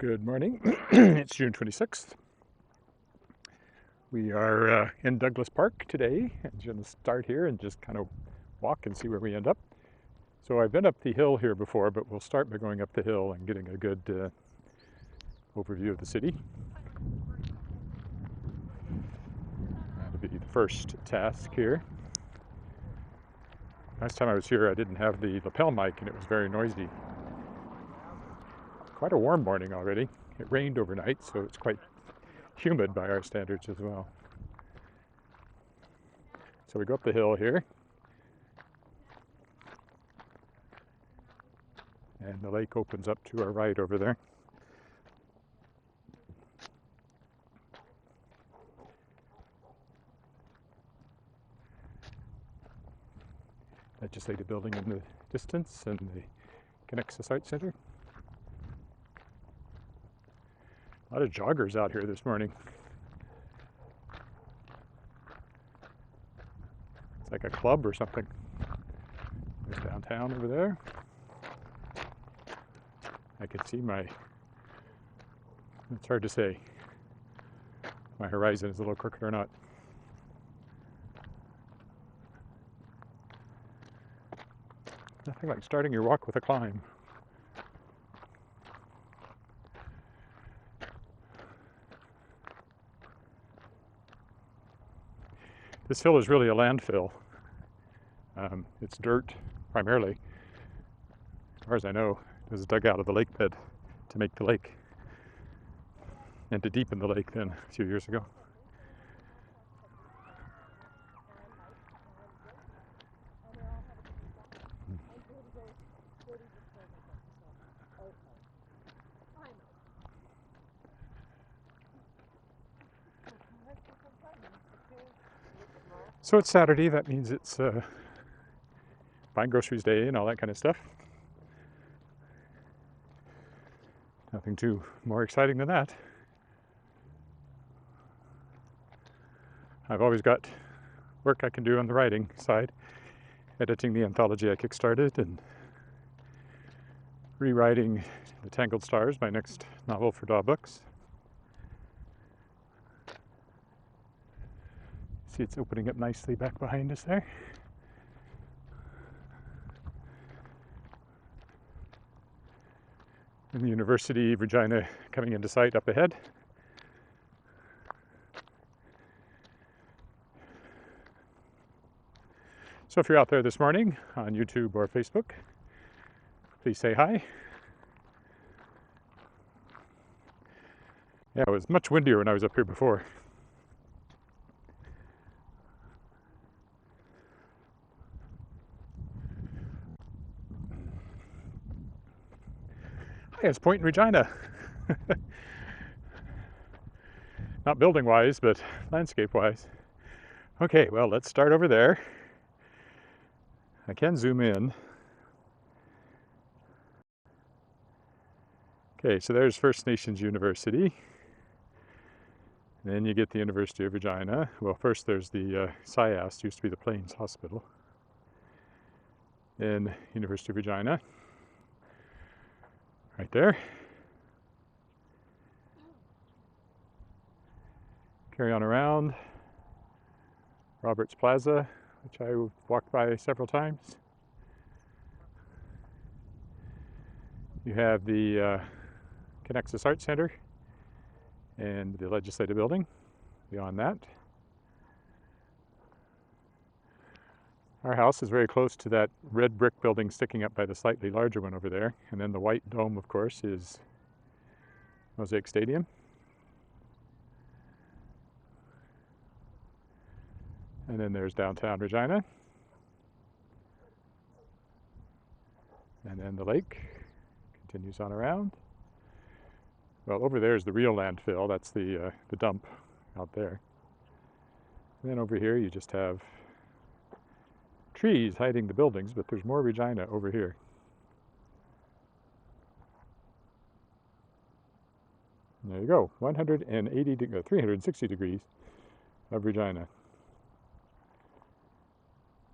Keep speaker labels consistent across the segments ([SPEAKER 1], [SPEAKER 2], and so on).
[SPEAKER 1] Good morning. It's June 26th. We are in Douglas Park today. I'm going to start here and just kind of walk and see where we end up. So I've been up the hill here before, but we'll start by going up the hill and getting a good overview of the city. That'll be the first task here. Last time I was here I didn't have the lapel mic and it was very noisy. Quite a warm morning already. It rained overnight, so it's quite humid by our standards as well. So we go up the hill here, and the lake opens up to our right over there. Legislative building in the distance and the Connexus Arts Center. A lot of joggers out here this morning. It's like a club or something. There's downtown over there. I can see it's hard to say. My horizon is a little crooked or not. Nothing like starting your walk with a climb. This hill is really a landfill. It's dirt, primarily. As far as I know, it was dug out of the lake bed to make the lake and to deepen the lake then a few years ago. So it's Saturday, that means it's buying groceries day and all that kind of stuff. Nothing too more exciting than that. I've always got work I can do on the writing side, editing the anthology I kickstarted and rewriting The Tangled Stars, my next novel for Daw Books. See, it's opening up nicely back behind us there. And the University of Regina coming into sight up ahead. So if you're out there this morning on YouTube or Facebook, please say hi. Yeah, it was much windier when I was up here before. Highest point in Regina. Not building-wise, but landscape-wise. Okay, well, let's start over there. I can zoom in. Okay, so there's First Nations University. Then you get the University of Regina. Well, first there's the SIAS, used to be the Plains Hospital. Then University of Regina. Right there. Carry on around. Roberts Plaza, which I walked by several times. You have the Connexus Arts Center and the Legislative Building beyond that. Our house is very close to that red brick building sticking up by the slightly larger one over there. And then the white dome, of course, is Mosaic Stadium. And then there's downtown Regina. And then the lake continues on around. Well, over there is the real landfill. That's the dump out there. And then over here you just have trees hiding the buildings, but there's more Regina over here. And there you go, 360 degrees of Regina.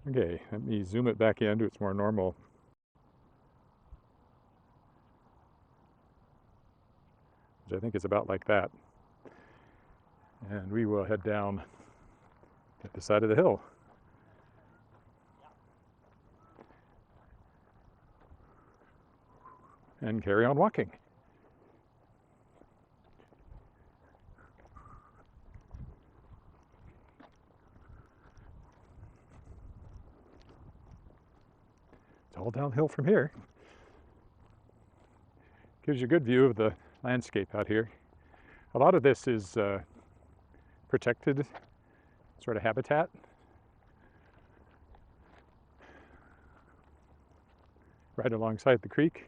[SPEAKER 1] Okay, let me zoom it back in to its more normal which I think is about like that. And we will head down at the side of the hill. And carry on walking. It's all downhill from here. Gives you a good view of the landscape out here. A lot of this is protected sort of habitat. Right alongside the creek.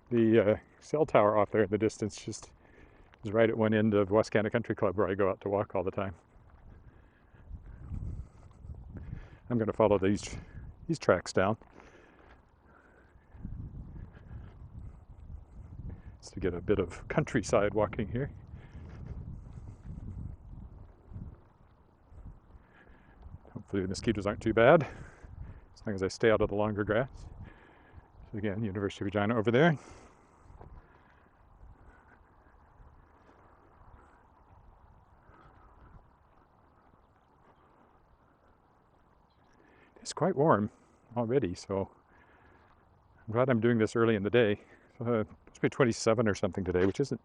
[SPEAKER 1] The cell tower off there in the distance just is right at one end of Wascana Country Club, where I go out to walk all the time. I'm going to follow these tracks down just to get a bit of countryside walking here. Hopefully the mosquitoes aren't too bad, as long as I stay out of the longer grass. So again, University of Regina over there. It's quite warm already, so I'm glad I'm doing this early in the day. It's supposed to be 27 or something today, which isn't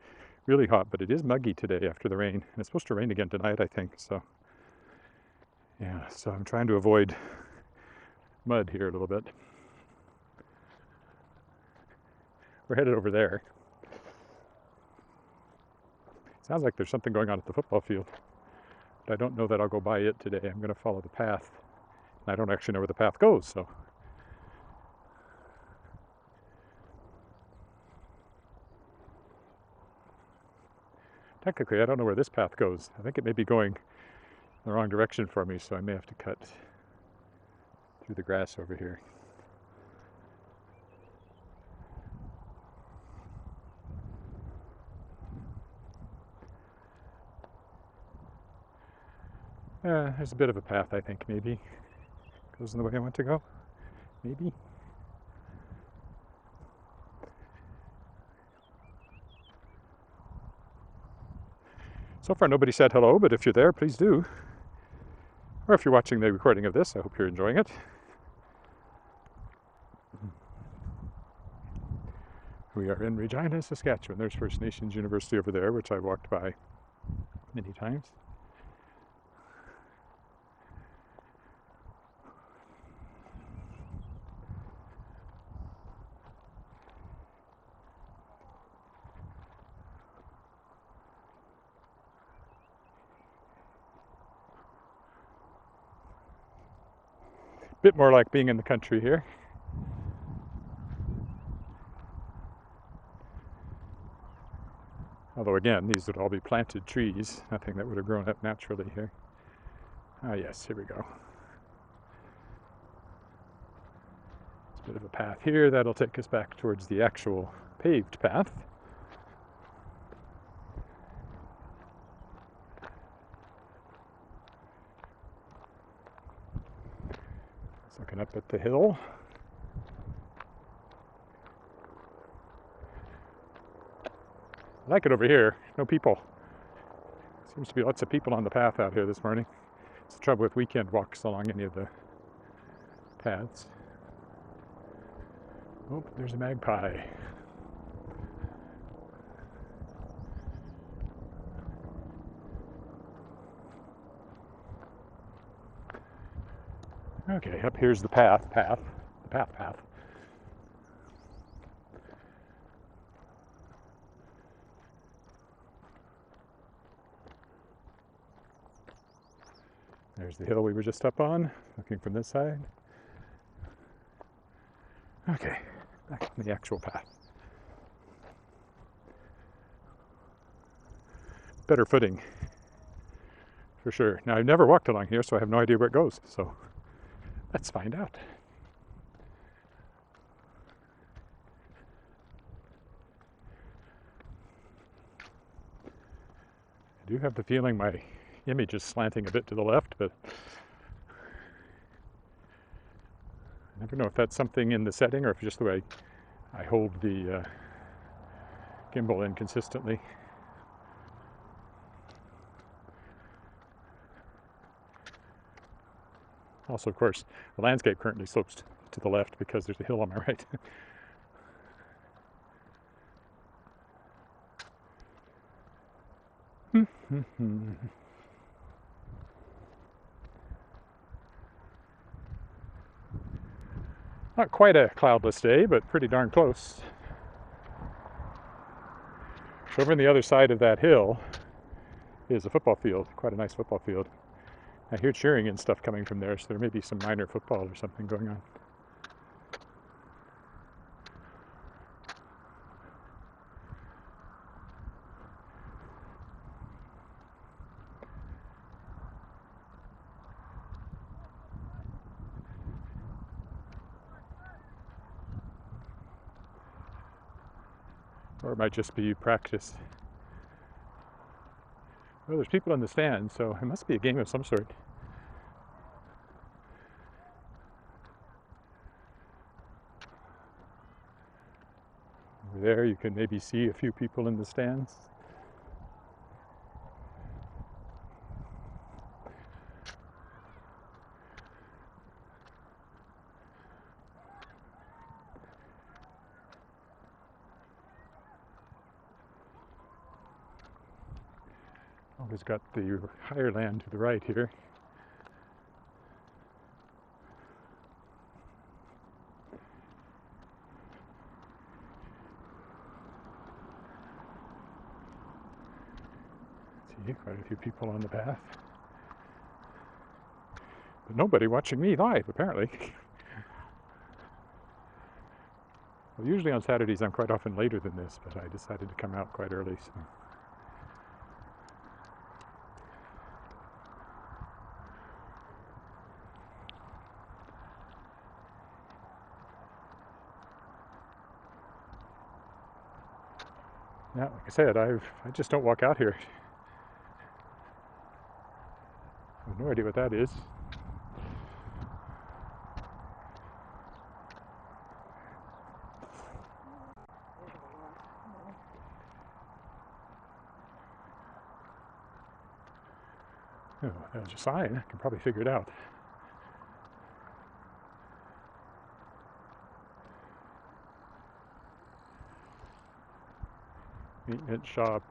[SPEAKER 1] really hot, but it is muggy today after the rain. And it's supposed to rain again tonight, I think. So yeah, so I'm trying to avoid mud here a little bit. We're headed over there. Sounds like there's something going on at the football field, but I don't know that I'll go by it today. I'm going to follow the path. I don't actually know where the path goes, so. Technically, I don't know where this path goes. I think it may be going in the wrong direction for me, so I may have to cut through the grass over here. There's a bit of a path, I think, maybe. Goes in the way I want to go, maybe. So far nobody said hello, but if you're there, please do. Or if you're watching the recording of this, I hope you're enjoying it. We are in Regina, Saskatchewan. There's First Nations University over there, which I walked by many times. Bit more like being in the country here. Although again, these would all be planted trees, nothing that would have grown up naturally here. Ah yes, here we go. There's a bit of a path here that'll take us back towards the actual paved path. Looking up at the hill. I like it over here. No people. Seems to be lots of people on the path out here this morning. It's the trouble with weekend walks along any of the paths. Oh, there's a magpie. Okay, up here's the path. There's the hill we were just up on, looking from this side. Okay, back on the actual path. Better footing, for sure. Now, I've never walked along here, so I have no idea where it goes. So let's find out. I do have the feeling my image is slanting a bit to the left, but I never know if that's something in the setting or if just the way I hold the gimbal in consistently. Also, of course, the landscape currently slopes to the left because there's a hill on my right. Not quite a cloudless day, but pretty darn close. So over on the other side of that hill is a football field, quite a nice football field. I hear cheering and stuff coming from there, so there may be some minor football or something going on. Or it might just be practice. Well, there's people in the stands, so it must be a game of some sort. Over there you can maybe see a few people in the stands. Always got the higher land to the right here. See, quite a few people on the path. But nobody watching me live, apparently. Well, usually on Saturdays I'm quite often later than this, but I decided to come out quite early. So. Yeah, like I said, I just don't walk out here. I have no idea what that is. Oh, that was a sign. I can probably figure it out. Maintenance shop,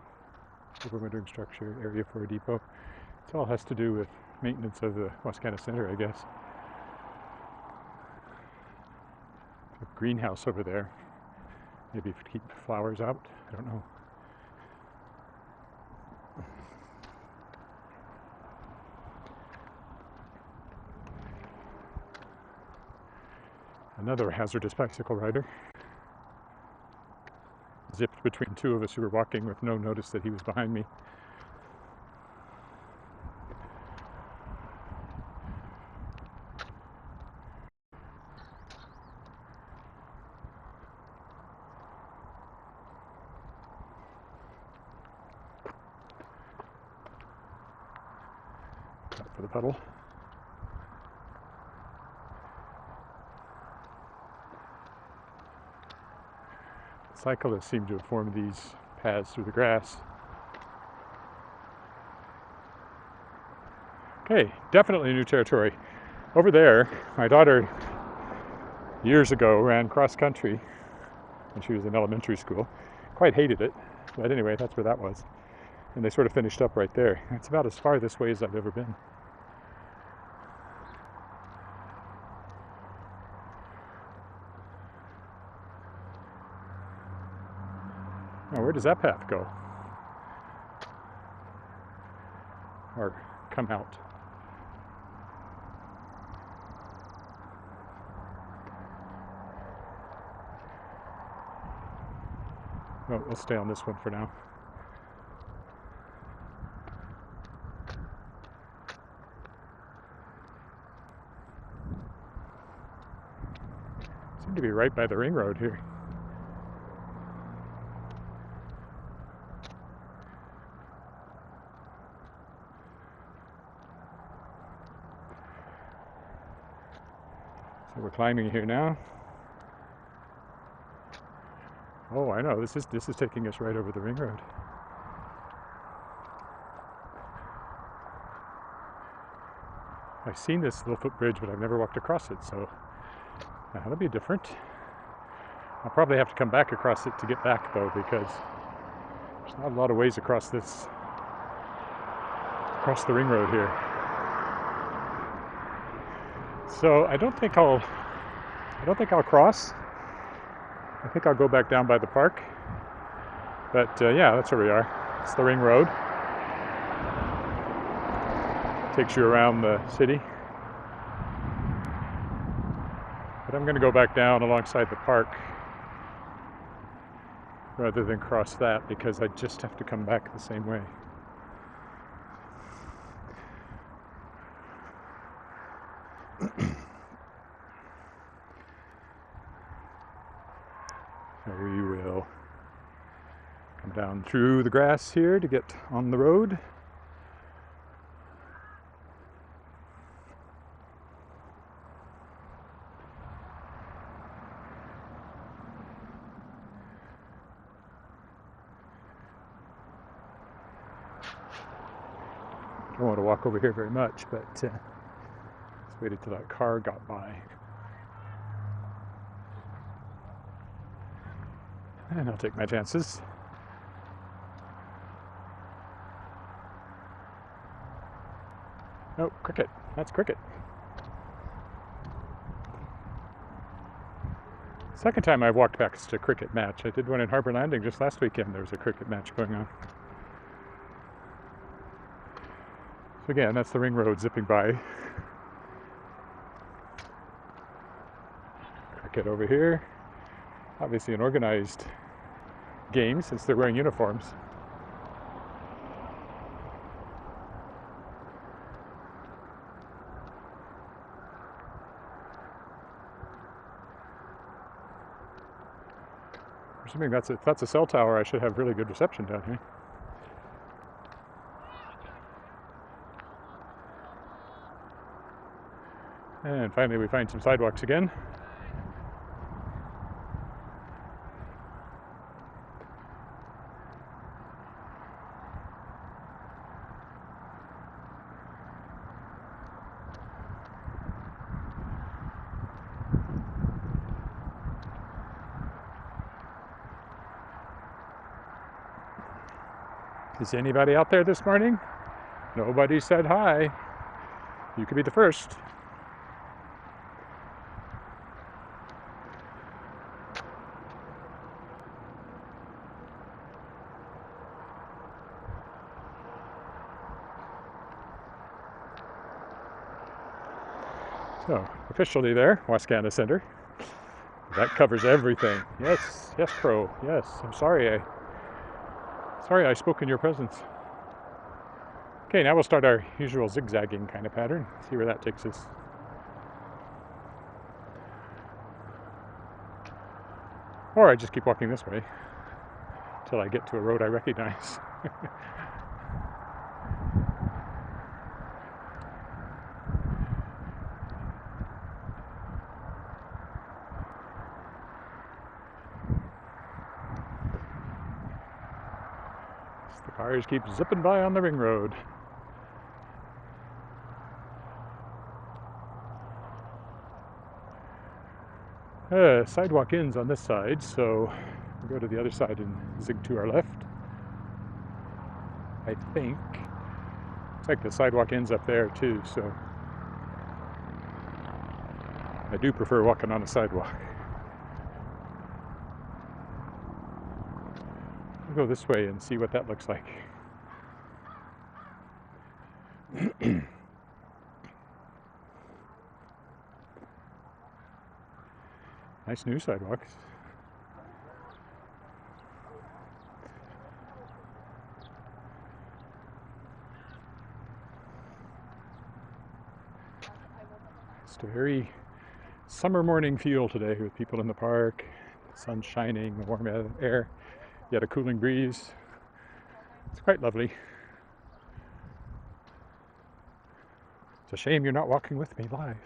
[SPEAKER 1] overwintering structure, area for a depot. It all has to do with maintenance of the Wascana Center, I guess. A greenhouse over there. Maybe to keep flowers out. I don't know. Another hazardous bicycle rider. Zipped between two of us who were walking with no notice that he was behind me. Up for the puddle. Cyclists seem to have formed these paths through the grass. Okay, definitely new territory. Over there, my daughter years ago ran cross country when she was in elementary school. Quite hated it, but anyway, that's where that was. And they sort of finished up right there. It's about as far this way as I've ever been. Now, where does that path go? Or come out? Oh, we'll stay on this one for now. Seem to be right by the ring road here. So we're climbing here now. Oh, I know, this is taking us right over the ring road. I've seen this little footbridge, but I've never walked across it, so that'll be different. I'll probably have to come back across it to get back, though, because there's not a lot of ways across the ring road here. So I don't think I'll cross. I think I'll go back down by the park. But yeah, that's where we are. It's the ring road. Takes you around the city. But I'm going to go back down alongside the park rather than cross that, because I just have to come back the same way. So we will come down through the grass here to get on the road. I don't want to walk over here very much, but just waited till that car got by. And I'll take my chances. Oh, cricket. That's cricket. Second time I've walked past a cricket match. I did one in Harbour Landing just last weekend. There was a cricket match going on. So again, that's the ring road zipping by. Cricket over here. Obviously an organized game since they're wearing uniforms. Assuming if that's a cell tower, I should have really good reception down here. And finally we find some sidewalks again. Is anybody out there this morning? Nobody said hi. You could be the first. So, officially there, Wascana Center. That covers everything. Yes, yes, Crow. Yes, I'm sorry I spoke in your presence. Okay, now we'll start our usual zigzagging kind of pattern. See where that takes us. Or I just keep walking this way until I get to a road I recognize. The cars keep zipping by on the ring road. Sidewalk ends on this side, so we'll go to the other side and zig to our left. I think. Looks like the sidewalk ends up there too, so I do prefer walking on a sidewalk. We'll go this way and see what that looks like. Nice new sidewalks. Just a very summer morning feel today with people in the park, the sun shining, the warm air, yet a cooling breeze. It's quite lovely. It's a shame you're not walking with me live.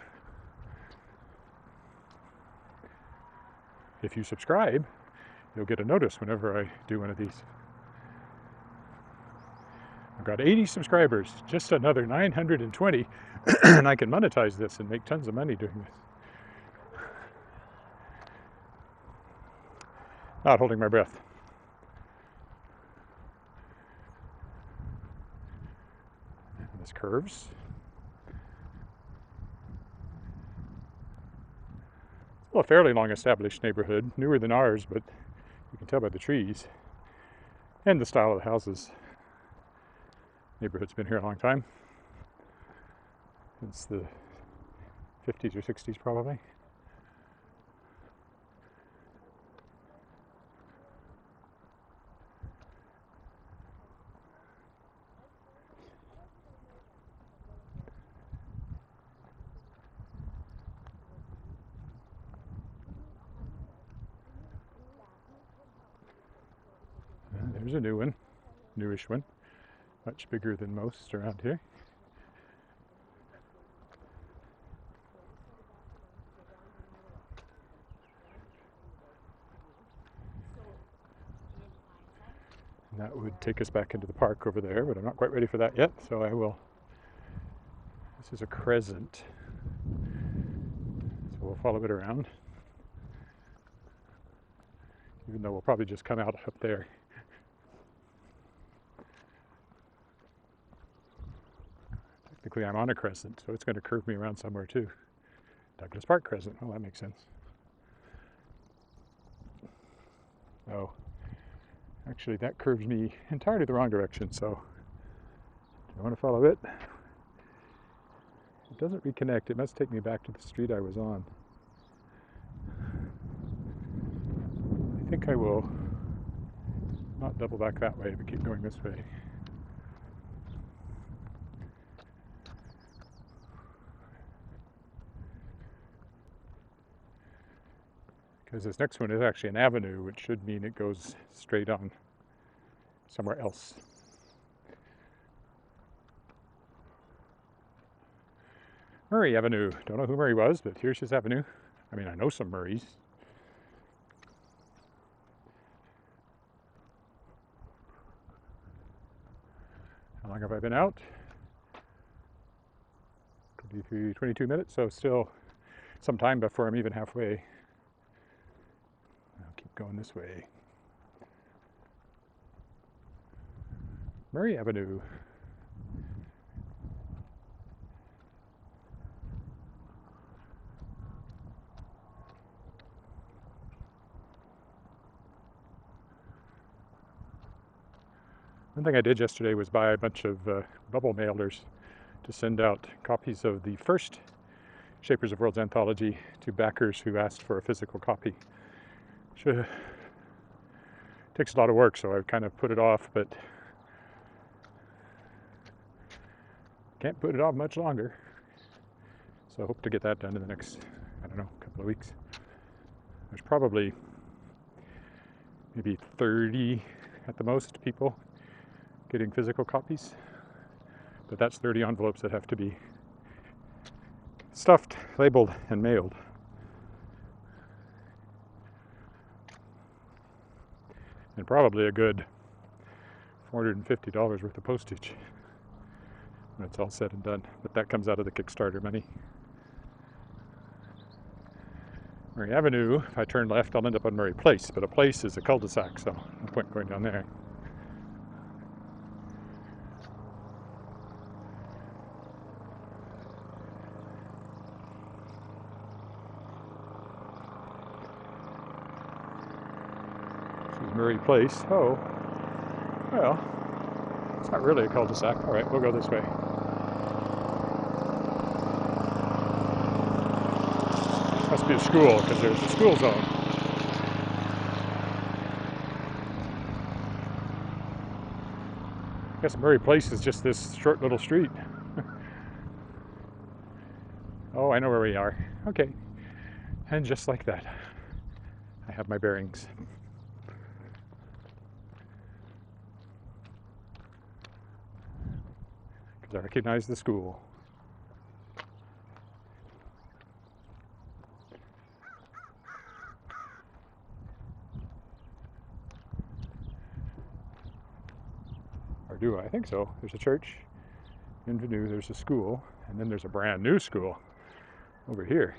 [SPEAKER 1] if you subscribe, you'll get a notice whenever I do one of these. I've got 80 subscribers, just another 920, and I can monetize this and make tons of money doing this. Not holding my breath. And this curves. It's a fairly long established neighborhood, newer than ours, but you can tell by the trees and the style of the houses. Neighborhood's been here a long time. Since the 50s or 60s probably. There's a new one, newish one, much bigger than most around here. And that would take us back into the park over there, but I'm not quite ready for that yet, so I will. This is a crescent, so we'll follow it around, even though we'll probably just come out up there. Technically I'm on a crescent, so it's going to curve me around somewhere too. Douglas Park Crescent, well, that makes sense. Oh, actually that curves me entirely the wrong direction, so do you want to follow it? It doesn't reconnect, it must take me back to the street I was on. I think I will not double back that way, but keep going this way. Because this next one is actually an avenue, which should mean it goes straight on somewhere else. Murray Avenue. Don't know who Murray was, but here's his avenue. I mean, I know some Murrays. How long have I been out? 23, 22 minutes, so still some time before I'm even halfway. I'll keep going this way. Murray Avenue. One thing I did yesterday was buy a bunch of bubble mailers to send out copies of the first Shapers of Worlds anthology to backers who asked for a physical copy. Which takes a lot of work, so I've kind of put it off, but can't put it off much longer. So I hope to get that done in the next, I don't know, couple of weeks. There's probably maybe 30 at the most people getting physical copies, but that's 30 envelopes that have to be stuffed, labeled, and mailed. And probably a good $450 worth of postage when it's all said and done, but that comes out of the Kickstarter money. Murray Avenue, if I turn left, I'll end up on Murray Place, but a place is a cul-de-sac, so no point going down there. Murray Place. Oh, well, it's not really a cul-de-sac. All right, we'll go this way. Must be a school, because there's a school zone. I guess Murray Place is just this short little street. Oh, I know where we are. Okay. And just like that, I have my bearings. I recognize the school. do I? I think so. There's a church in Vanu, there's a school, and then there's a brand new school over here.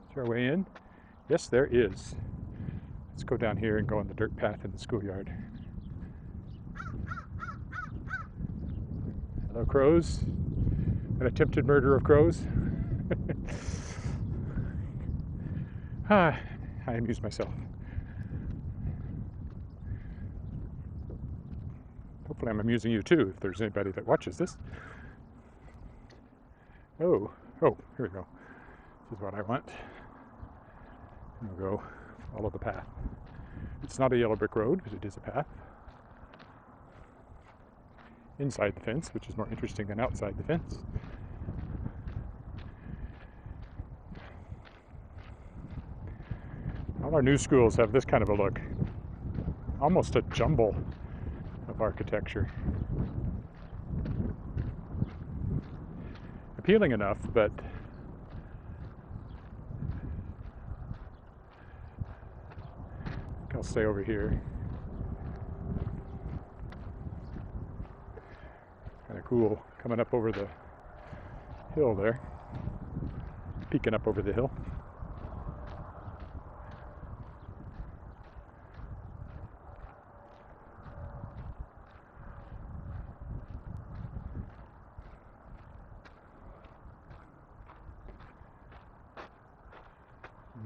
[SPEAKER 1] Is there a way in? Yes, there is. Let's go down here and go on the dirt path in the schoolyard. Hello, crows. An attempted murder of crows. I amuse myself. Hopefully I'm amusing you too, if there's anybody that watches this. Oh, here we go. This is what I want. And we'll go follow the path. It's not a yellow brick road, but it is a path. Inside the fence, which is more interesting than outside the fence. All our new schools have this kind of a look. Almost a jumble of architecture. Appealing enough, but I think I'll stay over here. Kind of cool coming up over the hill there. Peeking up over the hill.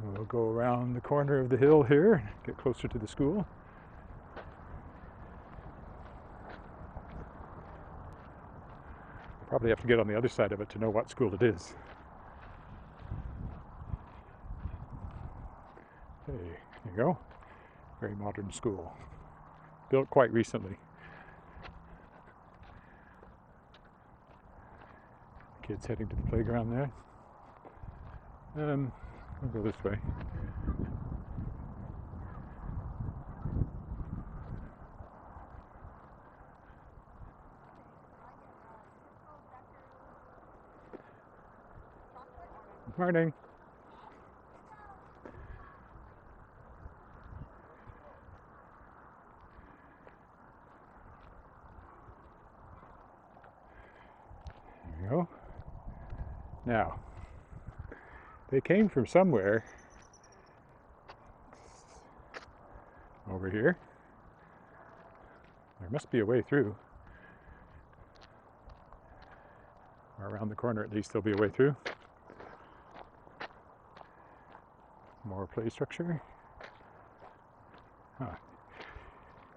[SPEAKER 1] We'll go around the corner of the hill here, get closer to the school. Probably have to get on the other side of it to know what school it is. Hey, there you go. Very modern school. Built quite recently. Kids heading to the playground there. We'll go this way. Good morning. There we go. Now, they came from somewhere over here. There must be a way through. Or around the corner at least there'll be a way through. More play structure.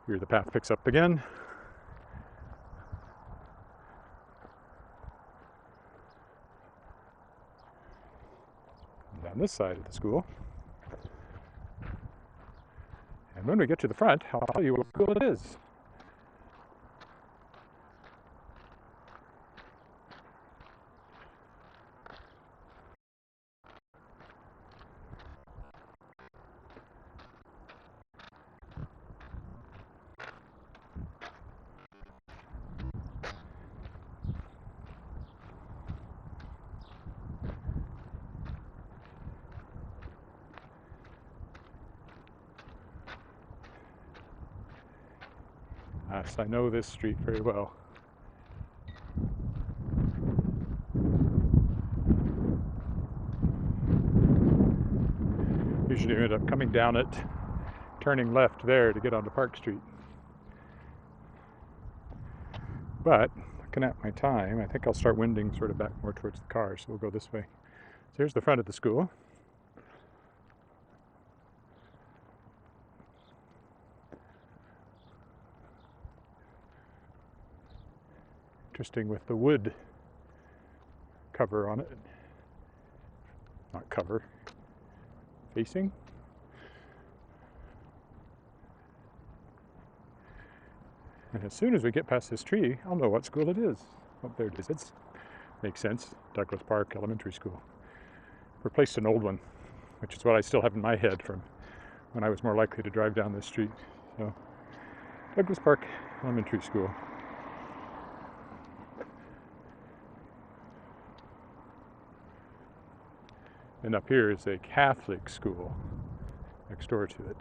[SPEAKER 1] Here the path picks up again. Down this side of the school. And when we get to the front, I'll tell you what school it is. Yes, I know this street very well. Usually end up coming down it, turning left there to get onto Park Street. But, looking at my time, I think I'll start winding sort of back more towards the car, so we'll go this way. So here's the front of the school. Interesting with the wood cover on it. Not cover, facing. And as soon as we get past this tree, I'll know what school it is. Oh, there it is. It makes sense. Douglas Park Elementary School. Replaced an old one, which is what I still have in my head from when I was more likely to drive down this street. So, Douglas Park Elementary School. And up here is a Catholic school next door to it.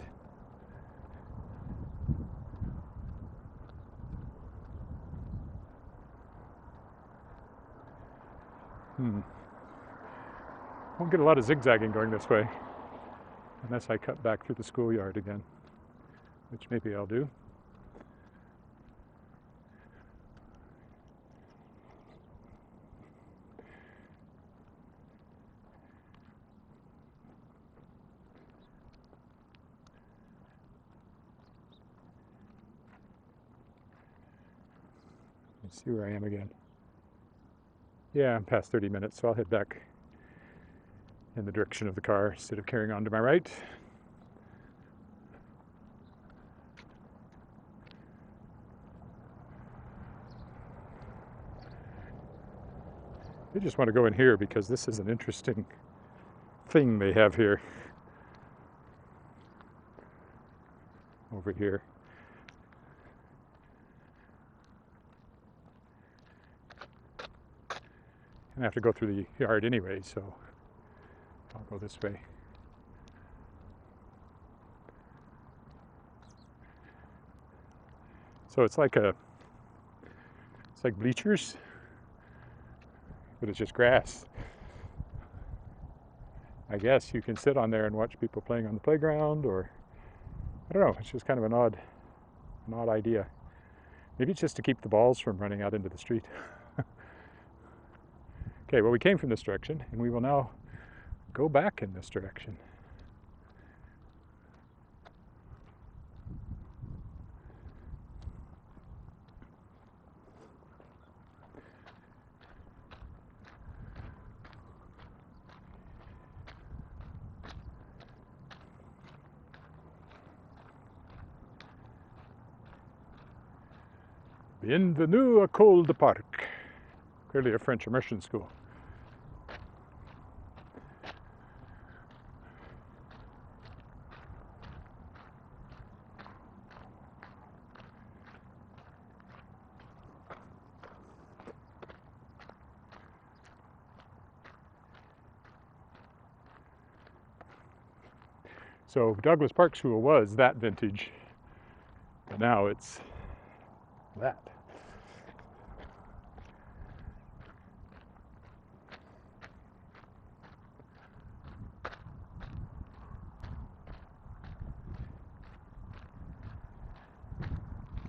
[SPEAKER 1] Won't get a lot of zigzagging going this way unless I cut back through the schoolyard again, which maybe I'll do. Let's see where I am again. Yeah, I'm past 30 minutes, so I'll head back in the direction of the car instead of carrying on to my right. I just want to go in here because this is an interesting thing they have here. Over here. And I have to go through the yard anyway, so I'll go this way. So it's like bleachers, but it's just grass. I guess you can sit on there and watch people playing on the playground, or I don't know. It's just kind of an odd idea. Maybe it's just to keep the balls from running out into the street. Okay, well, we came from this direction, and we will now go back in this direction. Bienvenue à Col de Parc. Clearly a French immersion school. So Douglas Park School was that vintage, but now it's that.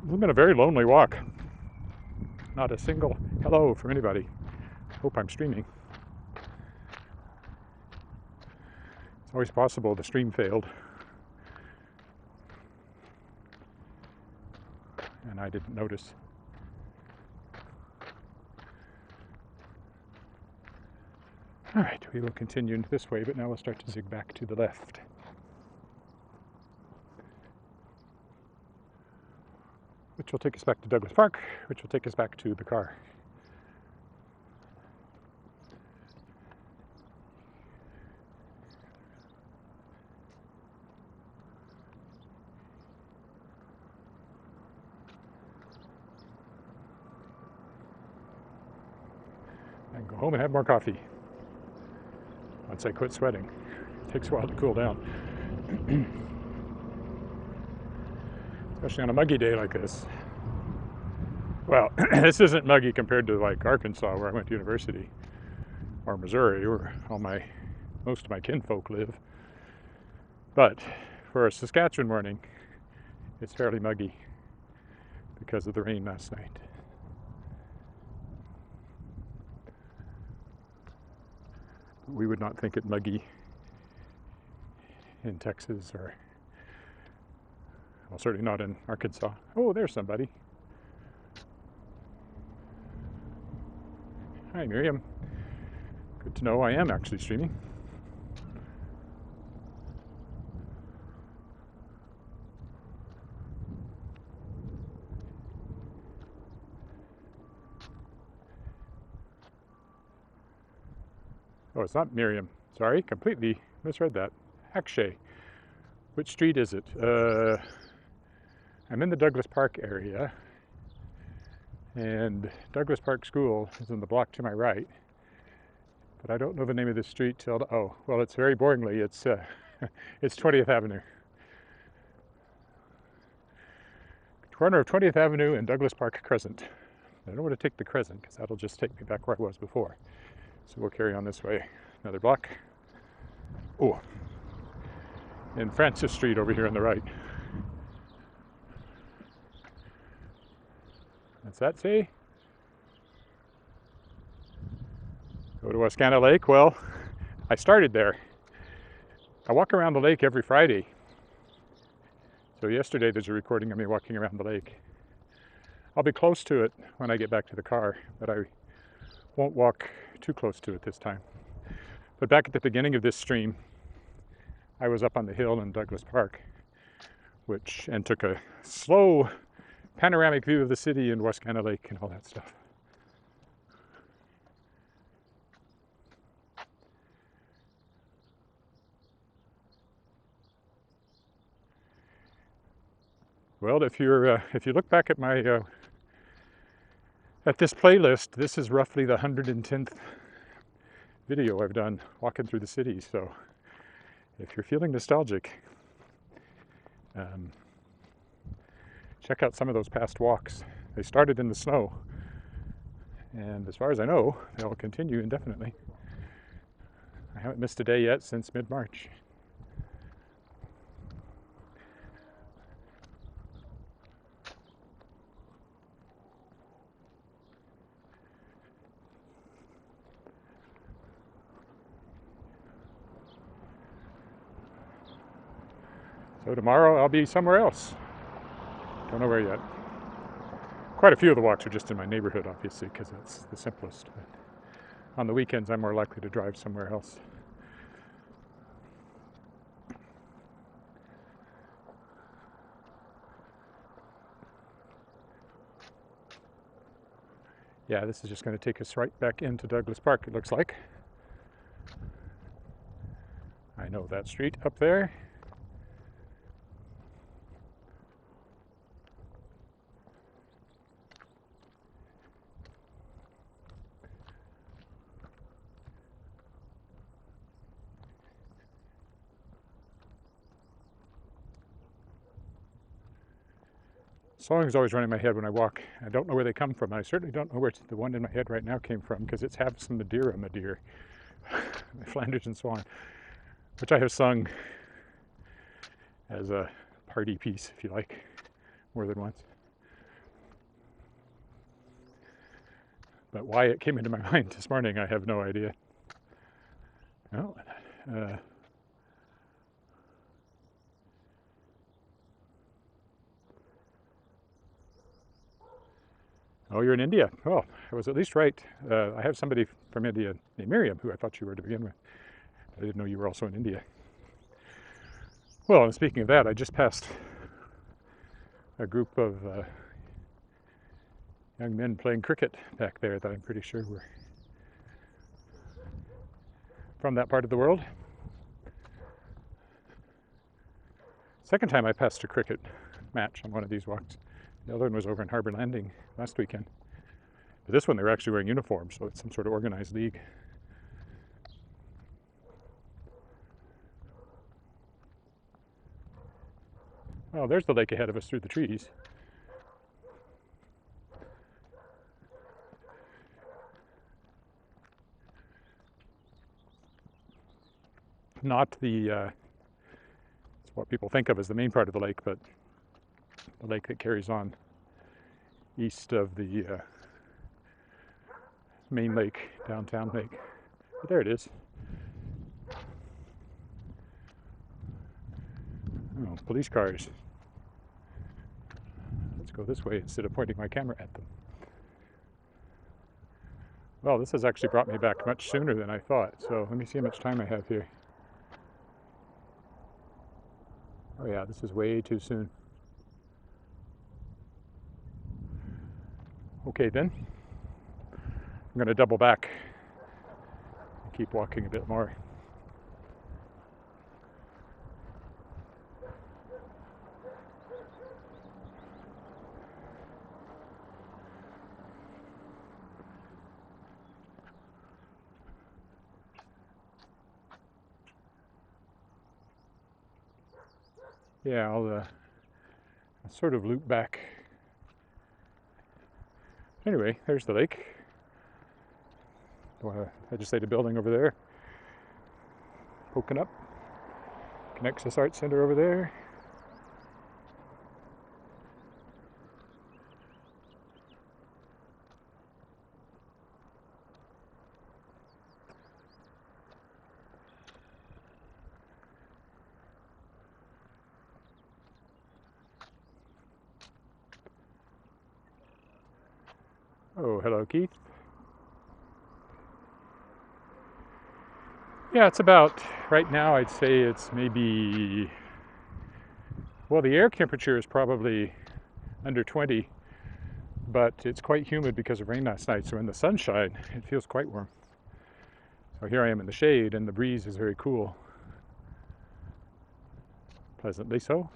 [SPEAKER 1] It's been a very lonely walk. Not a single hello from anybody. Hope I'm streaming. It's always possible the stream failed. And I didn't notice. All right, we will continue this way, but now we'll start to zig back to the left. Which will take us back to Douglas Park, which will take us back to the car. And go home and have more coffee. Once I quit sweating. It takes a while to cool down. Especially on a muggy day like this. Well, this isn't muggy compared to like Arkansas, where I went to university, or Missouri, where most of my kinfolk live. But for a Saskatchewan morning, it's fairly muggy because of the rain last night. We would not think it muggy in Texas, or well, certainly not in Arkansas. Oh, there's somebody. Hi, Miriam. Good to know I am actually streaming. Oh, it's not Miriam. Sorry, completely misread that. Akshay. Which street is it? I'm in the Douglas Park area, and Douglas Park School is in the block to my right. but I don't know the name of this street till, oh, well, it's very boringly, it's, it's 20th Avenue. Corner of 20th Avenue and Douglas Park Crescent. I don't want to take the Crescent because that'll just take me back where I was before. So we'll carry on this way. Another block. Oh, and Francis Street over here on the right. What's that say? Go to Wascana Lake. Well, I started there. I walk around the lake every Friday. So yesterday there's a recording of me walking around the lake. I'll be close to it when I get back to the car, but I won't walk too close to it this time. But back at the beginning of this stream, I was up on the hill in Douglas Park, and took a slow panoramic view of the city and Wascana Lake and all that stuff. Well, if you look back at my at this playlist, this is roughly the 110th video I've done walking through the city. So if you're feeling nostalgic, check out some of those past walks. They started in the snow, and as far as I know, they'll continue indefinitely. I haven't missed a day yet since mid-March. So tomorrow I'll be somewhere else. Don't know where yet. Quite a few of the walks are just in my neighborhood, obviously, because that's the simplest. But on the weekends, I'm more likely to drive somewhere else. Yeah, this is just going to take us right back into Douglas Park, it looks like. I know that street up there. Songs always run in my head when I walk. I don't know where they come from. I certainly don't know where the one in my head right now came from, because it's Have Some Madeira, my dear. Flanders and Swan, which I have sung as a party piece, if you like, more than once. But why it came into my mind this morning, I have no idea. Oh, oh, you're in India. Oh, I was at least right. I have somebody from India named Miriam, who I thought you were to begin with. I didn't know you were also in India. Well, and speaking of that, I just passed a group of young men playing cricket back there that I'm pretty sure were from that part of the world. Second time I passed a cricket match on one of these walks. The other one was over in Harbour Landing last weekend. But this one, they were actually wearing uniforms, so it's some sort of organized league. Oh, there's the lake ahead of us through the trees. Not the, it's what people think of as the main part of the lake, but the lake that carries on east of the main lake, downtown lake. But there it is. Oh, police cars. Let's go this way instead of pointing my camera at them. Well, this has actually brought me back much sooner than I thought, so let me see how much time I have here. Oh yeah, this is way too soon. Okay then, I'm going to double back and keep walking a bit more. Yeah, I'll sort of loop back. Anyway, there's the lake. I just laid a building over there, poking up. Connexus Art Center over there. Oh, hello, Keith. Yeah, it's about, right now I'd say it's maybe, well, the air temperature is probably under 20, but it's quite humid because of rain last night, so in the sunshine it feels quite warm. So here I am in the shade and the breeze is very cool. Pleasantly so.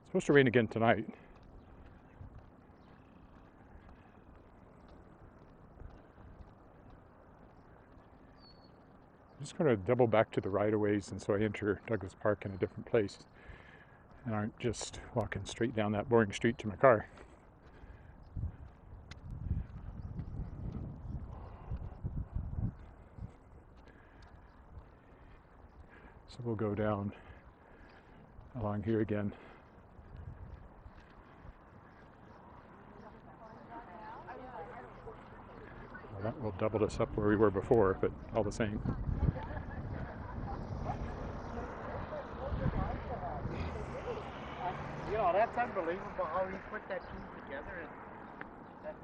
[SPEAKER 1] It's supposed to rain again tonight. I'm just going to double back to the right-of-ways, and so I enter Douglas Park in a different place and aren't just walking straight down that boring street to my car. So we'll go down along here again. Well, that will double us up where we were before, but all the same.
[SPEAKER 2] Yeah, that's unbelievable how he put that team together. And that's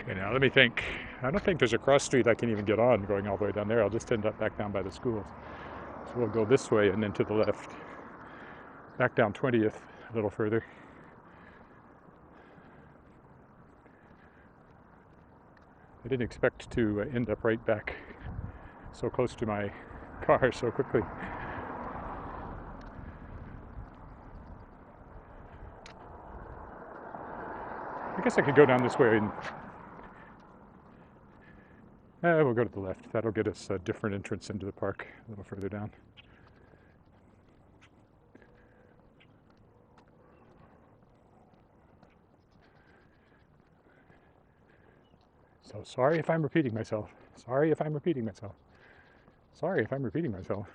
[SPEAKER 1] Okay, now let me think. I don't think there's a cross street I can even get on going all the way down there. I'll just end up back down by the schools. So we'll go this way and then to the left. Back down 20th, a little further. I didn't expect to end up right back so close to my car so quickly. I guess I could go down this way and we'll go to the left. That'll get us a different entrance into the park a little further down. So sorry if I'm repeating myself. Sorry if I'm repeating myself. Sorry if I'm repeating myself.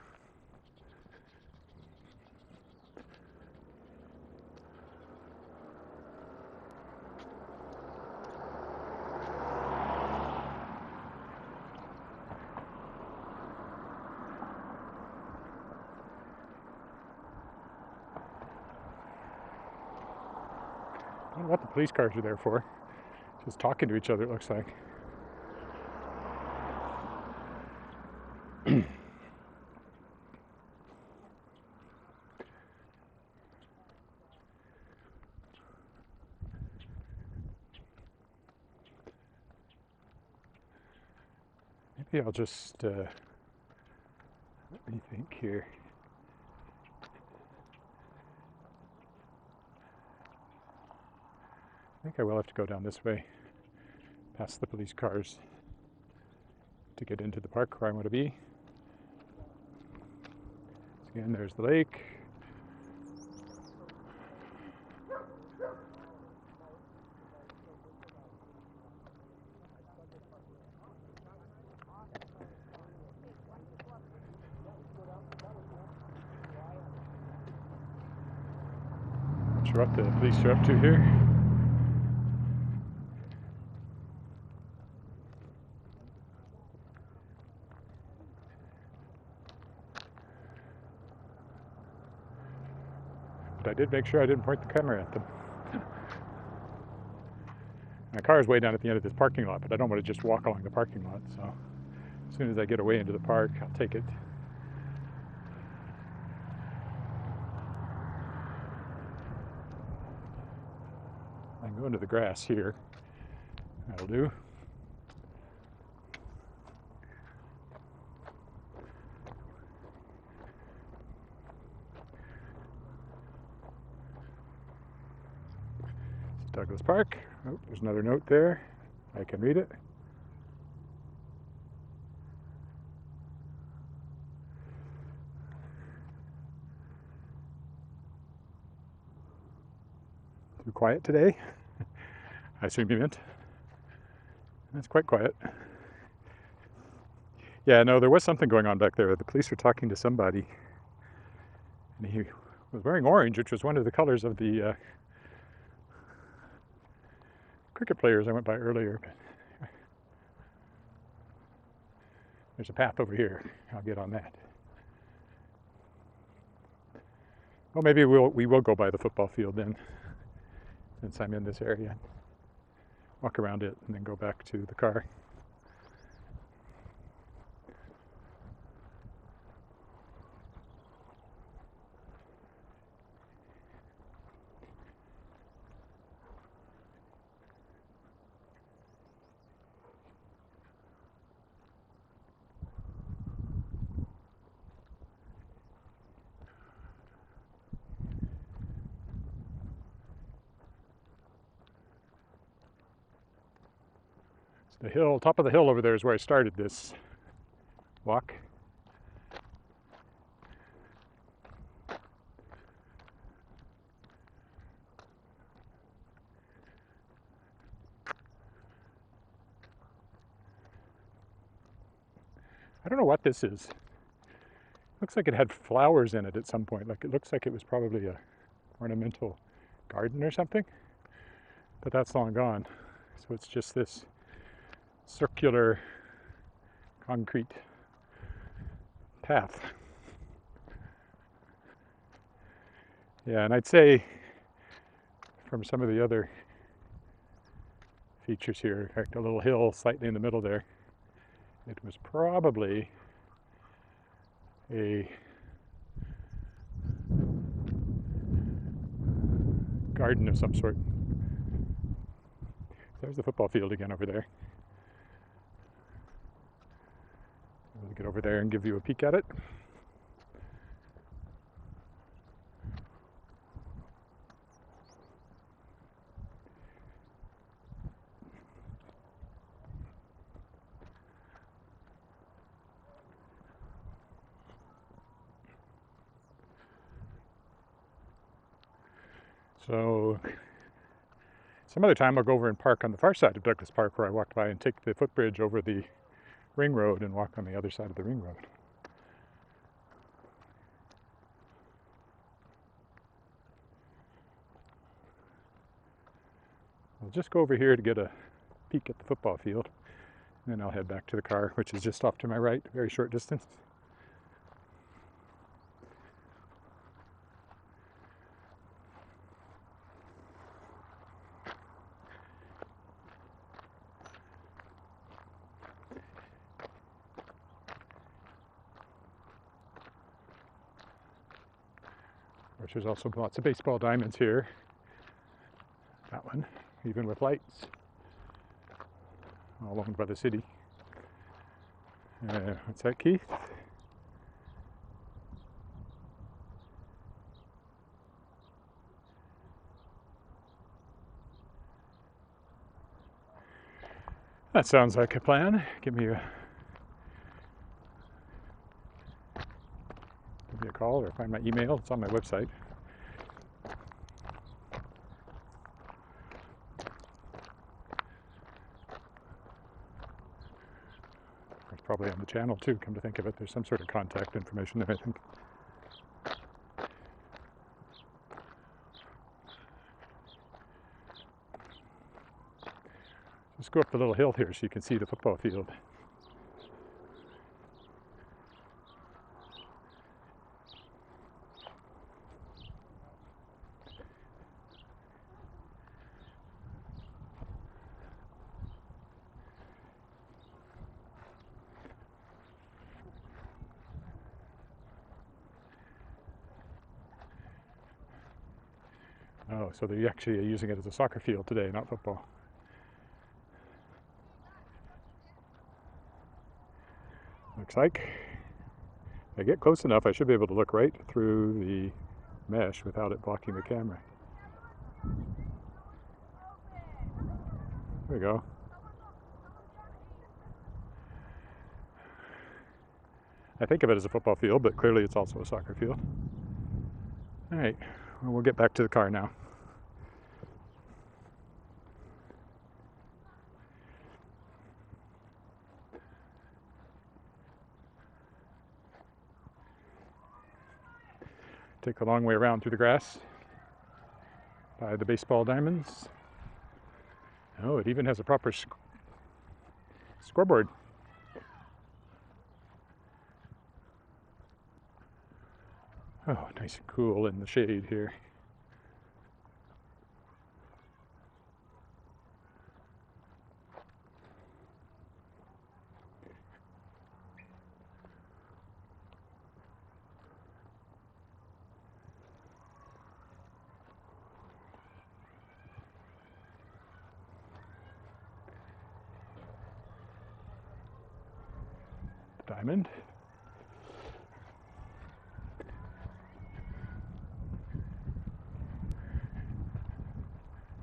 [SPEAKER 1] I don't know what the police cars are there for. Just talking to each other, it looks like. Maybe I'll just, let me think here. I think I will have to go down this way, past the police cars, to get into the park where I want to be. So again, there's the lake. Not sure what the police are up to here. But I did make sure I didn't point the camera at them. My car is way down at the end of this parking lot, but I don't want to just walk along the parking lot, so as soon as I get away into the park, I'll take it. I can go into the grass here. That'll do. Douglas Park. Oh, there's another note there. I can read it. Too quiet today? I assume you meant. It's quite quiet. Yeah, no, there was something going on back there. The police were talking to somebody, and he was wearing orange, which was one of the colors of the cricket players I went by earlier. There's a path over here. I'll get on that. Well, maybe we will go by the football field then, since I'm in this area. Walk around it and then go back to the car. The hill, top of the hill over there is where I started this walk. I don't know what this is. Looks like it had flowers in it at some point. Like it looks like it was probably a ornamental garden or something, but that's long gone. So it's just this circular concrete path. Yeah, and I'd say from some of the other features here, like a little hill slightly in the middle there, it was probably a garden of some sort. There's the football field again over there. I'll get over there and give you a peek at it. So some other time I'll go over and park on the far side of Douglas Park where I walked by and take the footbridge over the ring road and walk on the other side of the ring road. I'll just go over here to get a peek at the football field, and then I'll head back to the car, which is just off to my right, a very short distance. Of course, there's also lots of baseball diamonds here. That one, even with lights, all owned by the city. What's that, Keith? That sounds like a plan. Give me a call or find my email. It's on my website. It's probably on the channel too, come to think of it. There's some sort of contact information there, I think. Just go up the little hill here so you can see the football field. Oh, so they're actually using it as a soccer field today, not football. Looks like if I get close enough, I should be able to look right through the mesh without it blocking the camera. we go. I think of it as a football field, but clearly it's also a soccer field. All right, well, we'll get back to the car now. Take a long way around through the grass by the baseball diamonds. Oh, it even has a proper scoreboard. Oh, nice and cool in the shade here. Diamond.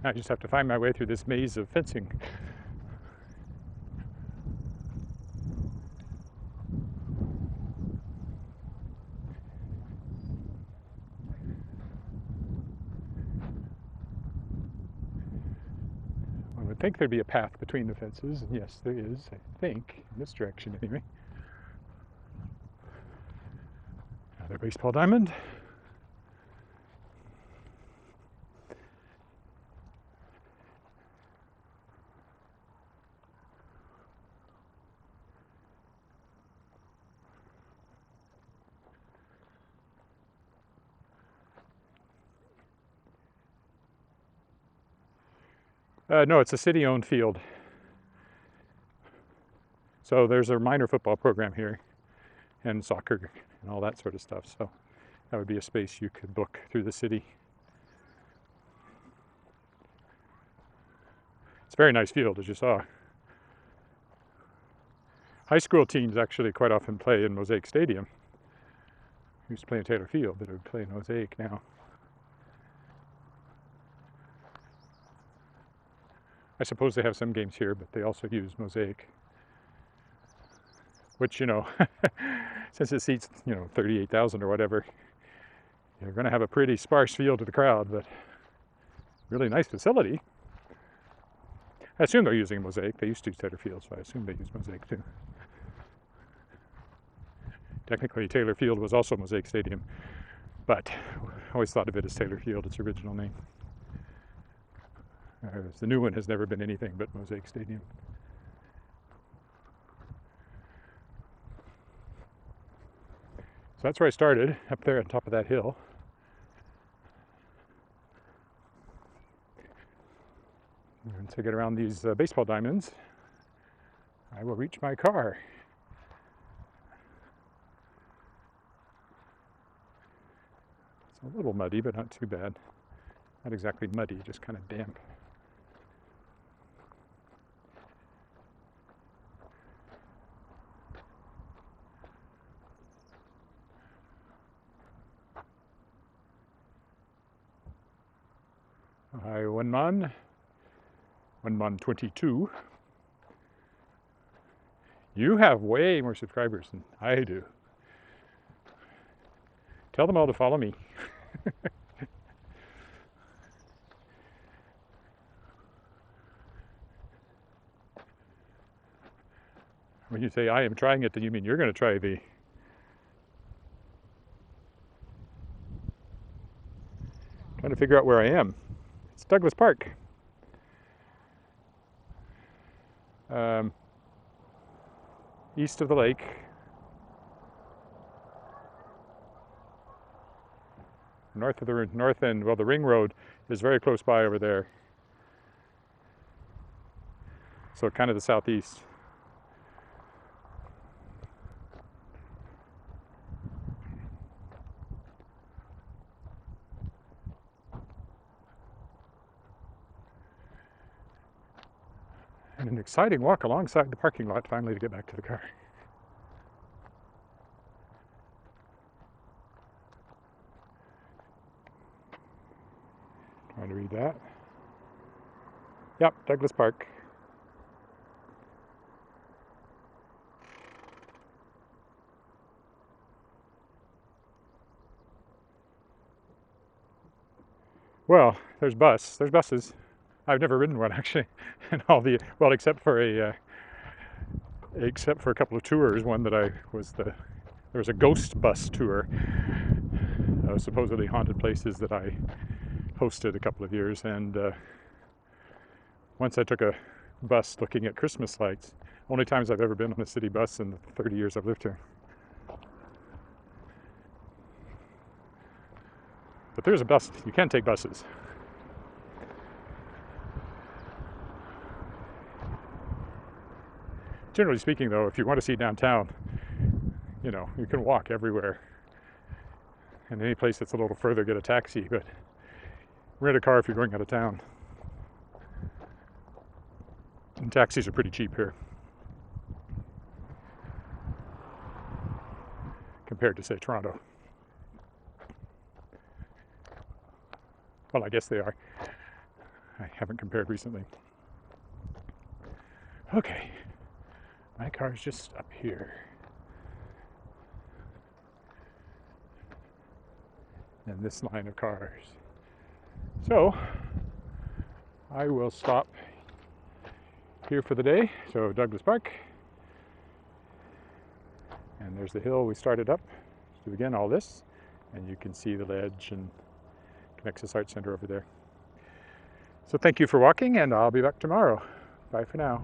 [SPEAKER 1] I just have to find my way through this maze of fencing. I would think there'd be a path between the fences, and yes, there is, I think, in this direction anyway. Another baseball diamond. No, it's a city-owned field. So there's a minor football program here, and soccer, and all that sort of stuff. So that would be a space you could book through the city. It's a very nice field, as you saw. High school teams actually quite often play in Mosaic Stadium. We used to play in Taylor Field, but it would play in Mosaic now. I suppose they have some games here, but they also use Mosaic. Which, you know, since it seats, 38,000 or whatever, you're going to have a pretty sparse field to the crowd, but really nice facility. I assume they're using Mosaic. They used to use Taylor Field, so I assume they use Mosaic too. Technically, Taylor Field was also Mosaic Stadium, but I always thought of it as Taylor Field, its original name. The new one has never been anything but Mosaic Stadium. So that's where I started, up there on top of that hill. And to get around these baseball diamonds, I will reach my car. It's a little muddy, but not too bad. Not exactly muddy, just kind of damp. Hi, one man 22. You have way more subscribers than I do. Tell them all to follow me. When you say I am trying it, do you mean you're going to try the... Trying to figure out where I am. It's Douglas Park. East of the lake. North of the north end, well, the ring road is very close by over there. So kind of the southeast. And an exciting walk alongside the parking lot finally to get back to the car. Trying to read that. Yep, Douglas Park. Well, there's buses. I've never ridden one actually, and all the well, except for a couple of tours. One that there was a ghost bus tour, supposedly haunted places that I hosted a couple of years, and once I took a bus looking at Christmas lights. Only times I've ever been on a city bus in the 30 years I've lived here. But there's a bus. You can take buses. Generally speaking, though, if you want to see downtown, you can walk everywhere. And any place that's a little further, get a taxi, but rent a car if you're going out of town. And taxis are pretty cheap here compared to, say, Toronto. Well, I guess they are. I haven't compared recently. Okay, my car's just up here. And this line of cars. So, I will stop here for the day. So, Douglas Park. And there's the hill we started up. So again, all this. And you can see the ledge and Connexus Art Center over there. So thank you for walking, and I'll be back tomorrow. Bye for now.